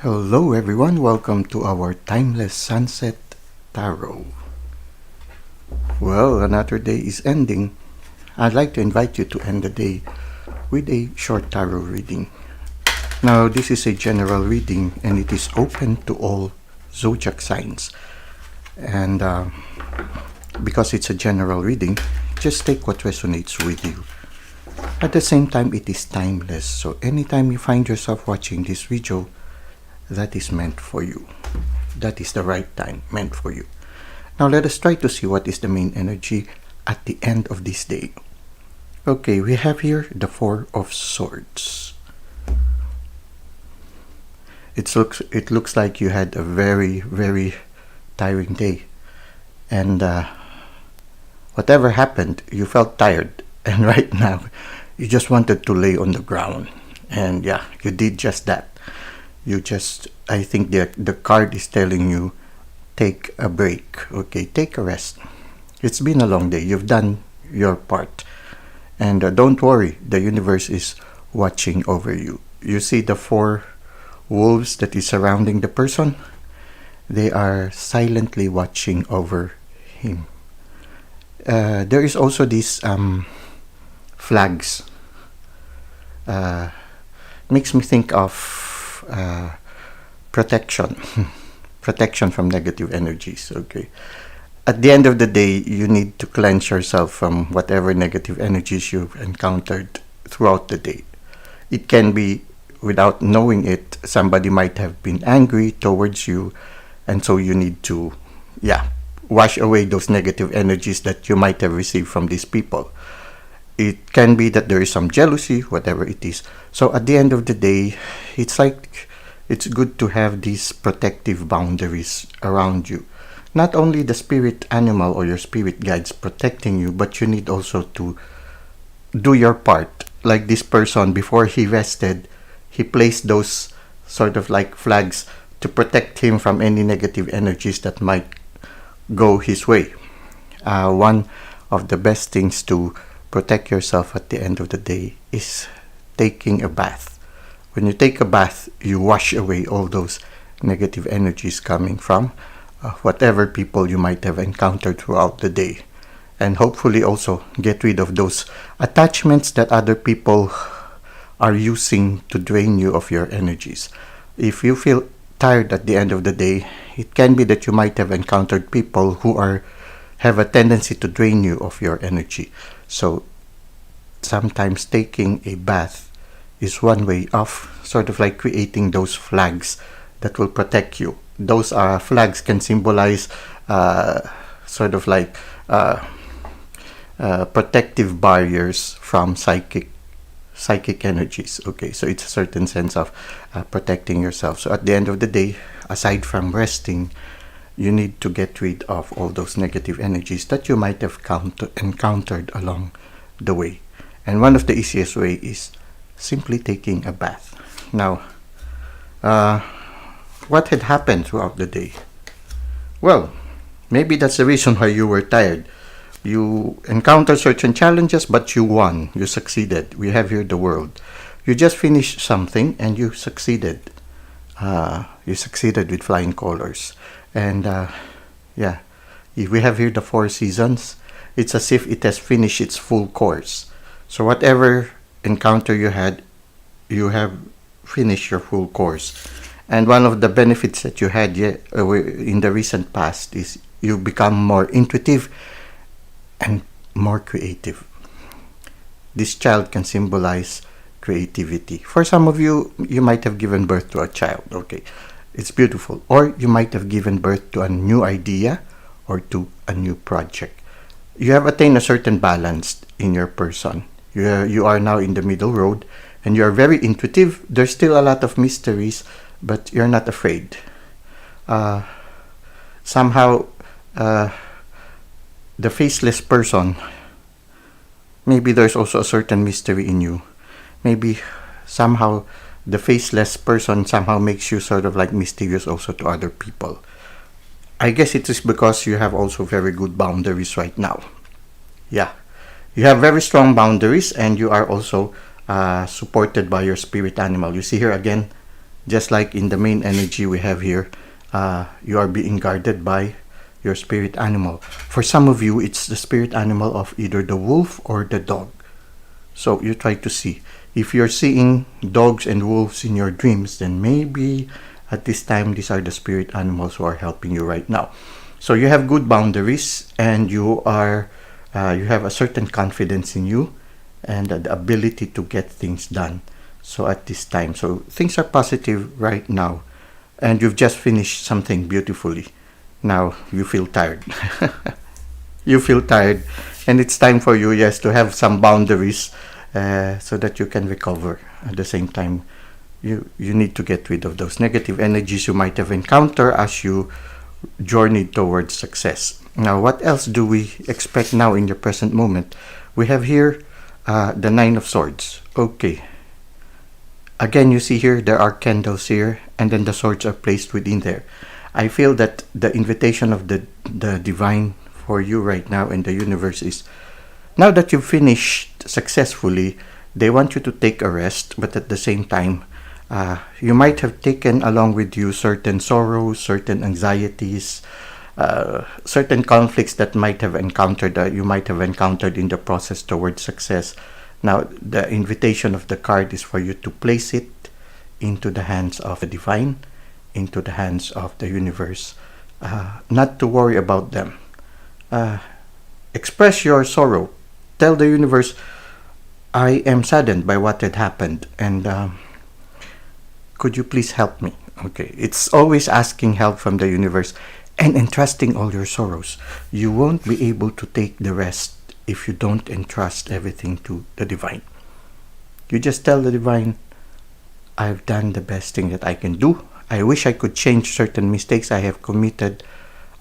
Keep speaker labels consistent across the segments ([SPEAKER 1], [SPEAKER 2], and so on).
[SPEAKER 1] Hello everyone, welcome to our Timeless Sunset Tarot. Well, another day is ending. I'd like to invite you to end the day with a short tarot reading. Now, this is a general reading and it is open to all zodiac signs. And because it's a general reading, just take what resonates with you. At the same time, it is timeless. So anytime you find yourself watching this video, that is meant for you. That is the right time meant for you. Now let us try to see what is the main energy at the end of this day. Okay, we have here the Four of Swords. It looks like you had a very, very tiring day. And whatever happened, you felt tired. And right now, you just wanted to lay on the ground. And yeah, you did just that. I think the card is telling you, take a break, okay? Take a rest. It's been a long day. You've done your part. And don't worry, the universe is watching over you. You see the four wolves that is surrounding the person? They are silently watching over him. There is also these flags. Makes me think of protection from negative energies. Okay, at the end of the day, you need to cleanse yourself from whatever negative energies you've encountered throughout the day. It can be, without knowing it, somebody might have been angry towards you, and so you need to wash away those negative energies that you might have received from these people. It can be that there is some jealousy, whatever it is. So at the end of the day, it's good to have these protective boundaries around you. Not only the spirit animal or your spirit guides protecting you, but you need also to do your part. Like this person, before he rested, he placed those sort of like flags to protect him from any negative energies that might go his way. One of the best things to protect yourself at the end of the day is taking a bath. When you take a bath, you wash away all those negative energies coming from whatever people you might have encountered throughout the day. And hopefully also get rid of those attachments that other people are using to drain you of your energies. If you feel tired at the end of the day, it can be that you might have encountered people who have a tendency to drain you of your energy. So sometimes taking a bath is one way of sort of like creating those flags that will protect you. Those flags can symbolize sort of like protective barriers from psychic energies. Okay, so it's a certain sense of protecting yourself. So at the end of the day, aside from resting, you need to get rid of all those negative energies that you might have encountered along the way. And one of the easiest way is simply taking a bath. Now, what had happened throughout the day? Well, maybe that's the reason why you were tired. You encountered certain challenges, but you won. You succeeded. We have here the World. You just finished something and you succeeded. You succeeded with flying colors. And if we have here the Four Seasons, it's as if it has finished its full course. So whatever encounter you had, you have finished your full course. And one of the benefits that you had in the recent past is you become more intuitive and more creative. This child can symbolize creativity. For some of you, you might have given birth to a child. Okay, it's beautiful. Or you might have given birth to a new idea or to a new project. You have attained a certain balance in your person. You are now in the middle road and you are very intuitive. There's still a lot of mysteries, but you're not afraid. Somehow, the faceless person, maybe there's also a certain mystery in you. Maybe somehow the faceless person somehow makes you sort of like mysterious also to other people. I guess it is because you have also very good boundaries right now. Yeah, you have very strong boundaries and you are also supported by your spirit animal. You see here again Just like in the main energy we have here, you are being guarded by your spirit animal. For some of you, it's the spirit animal of either the wolf or the dog. So you try to see. If you're seeing dogs and wolves in your dreams, then maybe at this time, these are the spirit animals who are helping you right now. So you have good boundaries, and you have a certain confidence in you and the ability to get things done. So at this time, so things are positive right now, and you've just finished something beautifully. Now you feel tired. You feel tired, and it's time for you, yes, to have some boundaries so that you can recover. At the same time, you need to get rid of those negative energies you might have encountered as you journeyed towards success. Now, what else do we expect now in the present moment? We have here the Nine of Swords. Okay. Again, you see here, there are candles here, and then the swords are placed within there. I feel that the invitation of the divine for you right now in the universe is, now that you've finished successfully, they want you to take a rest, but at the same time, you might have taken along with you certain sorrows, certain anxieties, certain conflicts that you might have encountered in the process towards success. Now, the invitation of the card is for you to place it into the hands of the divine, into the hands of the universe, not to worry about them. Express your sorrow. Tell the universe, I am saddened by what had happened, and could you please help me? Okay, it's always asking help from the universe and entrusting all your sorrows. You won't be able to take the rest if you don't entrust everything to the divine. You just tell the divine, I've done the best thing that I can do. I wish I could change certain mistakes I have committed.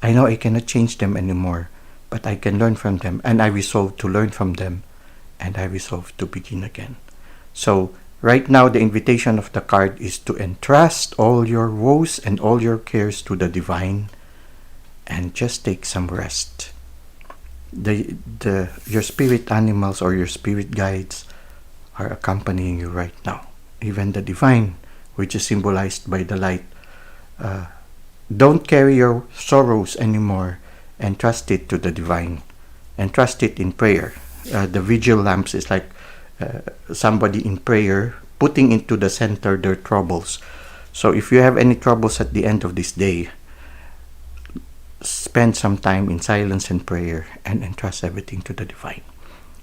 [SPEAKER 1] I know I cannot change them anymore, but I can learn from them, and I resolve to learn from them, and I resolve to begin again. So right now, the invitation of the card is to entrust all your woes and all your cares to the divine, and just take some rest. Your spirit animals or your spirit guides are accompanying you right now. Even the divine, which is symbolized by the light. Don't carry your sorrows anymore, and trust it to the divine, and trust it in prayer. The vigil lamps is like somebody in prayer putting into the center their troubles. So if you have any troubles at the end of this day, spend some time in silence and prayer and entrust everything to the divine,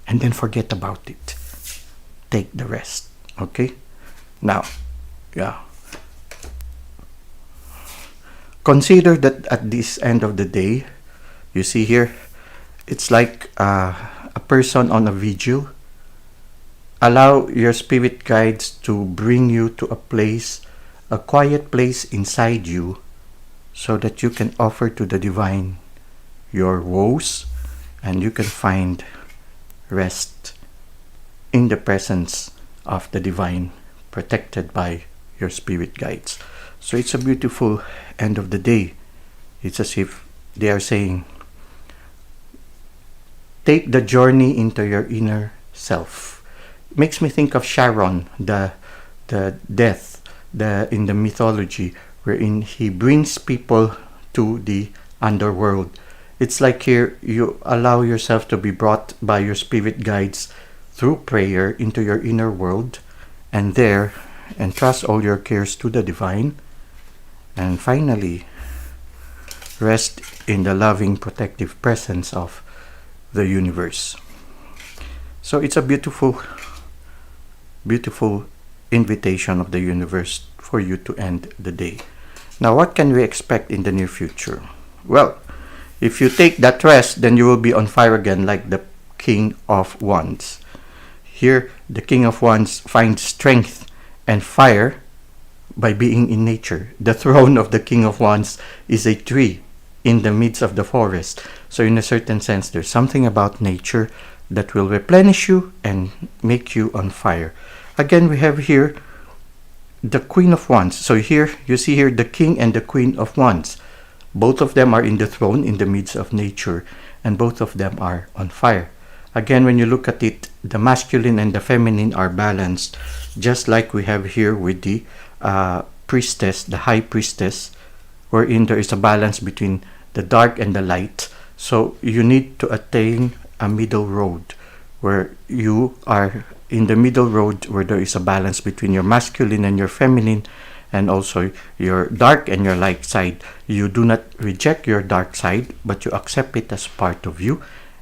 [SPEAKER 1] and then forget about it. Take the rest. Okay? Now, consider that at this end of the day, you see here, it's like a person on a vigil. Allow your spirit guides to bring you to a quiet place inside you, so that you can offer to the divine your woes, and you can find rest in the presence of the divine, protected by your spirit guides. So it's a beautiful end of the day. It's as if they are saying, take the journey into your inner self. It makes me think of Sharon, the death in the mythology, wherein he brings people to the underworld. It's like here you allow yourself to be brought by your spirit guides through prayer into your inner world, and there entrust all your cares to the divine, and finally rest in the loving protective presence of the universe. So it's a beautiful invitation of the universe for you to end the day. Now, what can we expect in the near future? Well, if you take that rest, then you will be on fire again, like the King of Wands. Here, the King of Wands finds strength and fire by being in nature. The throne of the King of Wands is a tree in the midst of the forest. So in a certain sense, there's something about nature that will replenish you and make you on fire. Again, we have here the Queen of Wands. So here, you see here the King and the Queen of Wands. Both of them are in the throne in the midst of nature, and both of them are on fire. Again, when you look at it, the masculine and the feminine are balanced, just like we have here with the priestess, the high priestess, wherein there is a balance between the dark and the light. So you need to attain a middle road where you are in the middle road, where there is a balance between your masculine and your feminine, and also your dark and your light side. You do not reject your dark side, but you accept it as part of you,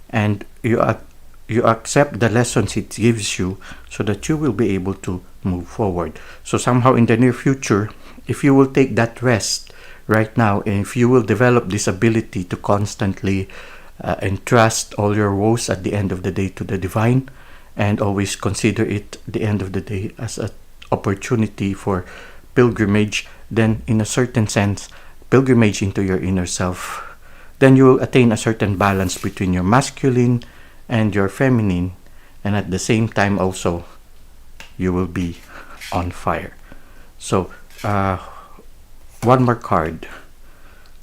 [SPEAKER 1] and you accept the lessons it gives you, so that you will be able to move forward. So somehow in the near future, if you will take that rest right now, and if you will develop this ability to constantly entrust all your woes at the end of the day to the divine, and always consider it the end of the day as an opportunity for pilgrimage, then in a certain sense, pilgrimage into your inner self, then you will attain a certain balance between your masculine and your feminine, and at the same time also you will be on fire. So one more card.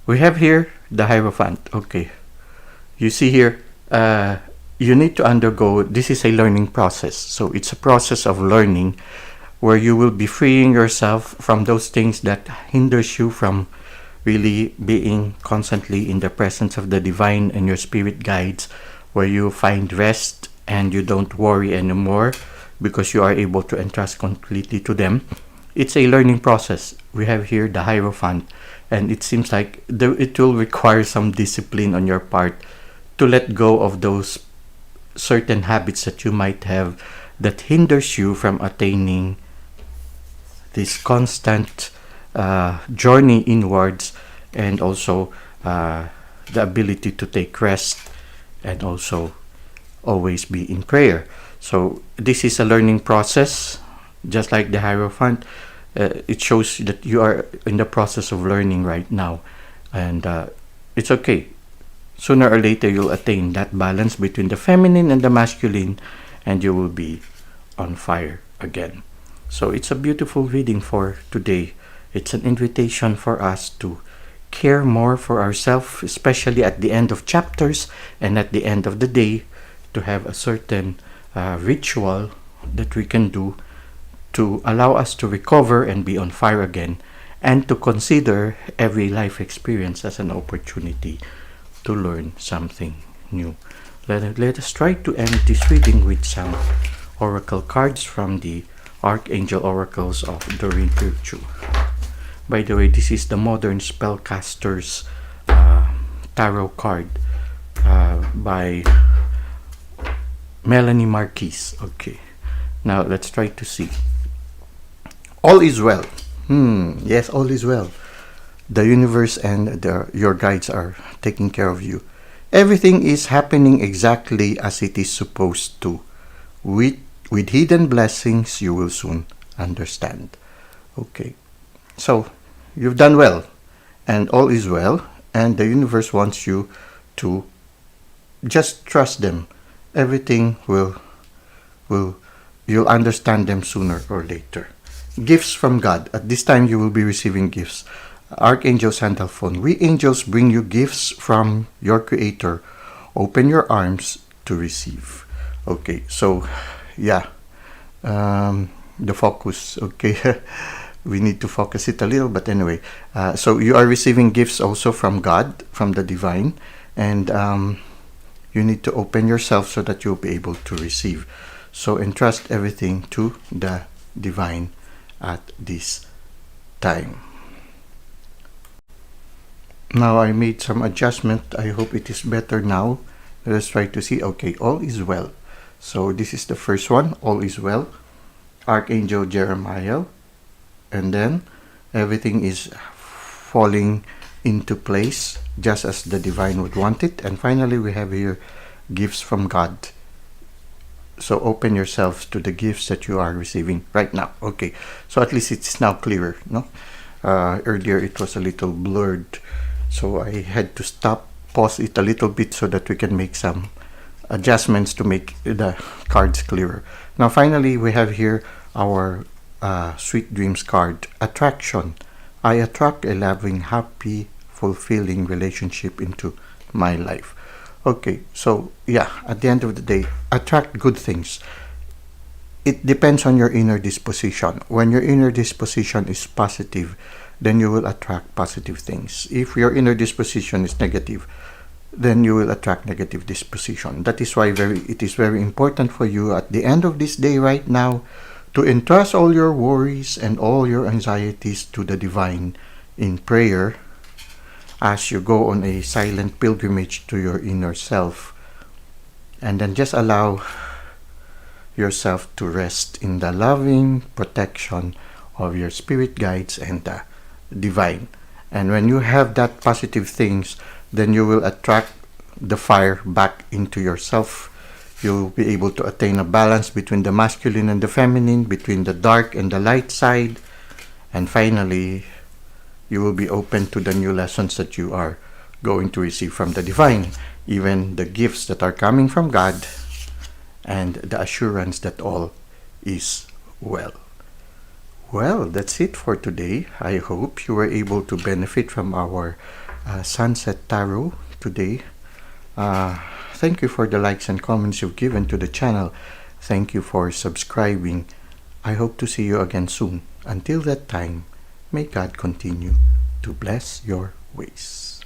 [SPEAKER 1] We have here the Hierophant. Okay, you see here, you need to undergo, this is a learning process. So it's a process of learning where you will be freeing yourself from those things that hinders you from really being constantly in the presence of the divine and your spirit guides, where you find rest and you don't worry anymore because you are able to entrust completely to them. It's a learning process. We have here the Hierophant, and it seems like it will require some discipline on your part to let go of those certain habits that you might have that hinders you from attaining this constant journey inwards, and also the ability to take rest, and also always be in prayer. So this is a learning process, just like the Hierophant. It shows that you are in the process of learning right now, and it's okay. Sooner or later you'll attain that balance between the feminine and the masculine, and you will be on fire again. So it's a beautiful reading for today. It's an invitation for us to care more for ourselves, especially at the end of chapters and at the end of the day, to have a certain ritual that we can do to allow us to recover and be on fire again, and to consider every life experience as an opportunity to learn something new. Let us try to end this reading with some oracle cards from the Archangel Oracles of Doreen Virtue. By the way, this is the modern Spellcaster's tarot card by Malanie Marquiz. Okay, now let's try to see. All is well. Yes, all is well. The universe and your guides are taking care of you. Everything is happening exactly as it is supposed to. With hidden blessings, you will soon understand. Okay, so you've done well, and all is well, and the universe wants you to just trust them. Everything you'll understand them sooner or later. Gifts from God. At this time, you will be receiving gifts. Archangel Sandalphon. We angels bring you gifts from your Creator. Open your arms to receive. Okay, so yeah, the focus. Okay, we need to focus it a little, but anyway, so you are receiving gifts also from God, from the divine, and you need to open yourself so that you'll be able to receive. So entrust everything to the divine at this time. Now I made some adjustment. I hope it is better now. Let us try to see. Okay, all is well. So this is the first one. All is well. Archangel Jeremiah. And then everything is falling into place just as the divine would want it. And finally we have here gifts from God. So open yourselves to the gifts that you are receiving right now. Okay, so at least it's now clearer, no? Earlier it was a little blurred, so I had to pause it a little bit so that we can make some adjustments to make the cards clearer. Now finally we have here our Sweet Dreams card. Attraction. I attract a loving, happy, fulfilling relationship into my life. Okay, so yeah, at the end of the day, attract good things. it depends on your inner disposition. When your inner disposition is positive, then you will attract positive things. If your inner disposition is negative, then you will attract negative disposition. That is why it is very important for you at the end of this day right now to entrust all your worries and all your anxieties to the divine in prayer as you go on a silent pilgrimage to your inner self. And then just allow yourself to rest in the loving protection of your spirit guides and the divine. And when you have that positive things, then you will attract the fire back into yourself. You'll be able to attain a balance between the masculine and the feminine, between the dark and the light side. And finally, you will be open to the new lessons that you are going to receive from the divine, even the gifts that are coming from God, and the assurance that all is well. Well, that's it for today. I hope you were able to benefit from our Sunset Tarot today. Thank you for the likes and comments you've given to the channel. Thank you for subscribing. I hope to see you again soon. Until that time, may God continue to bless your ways.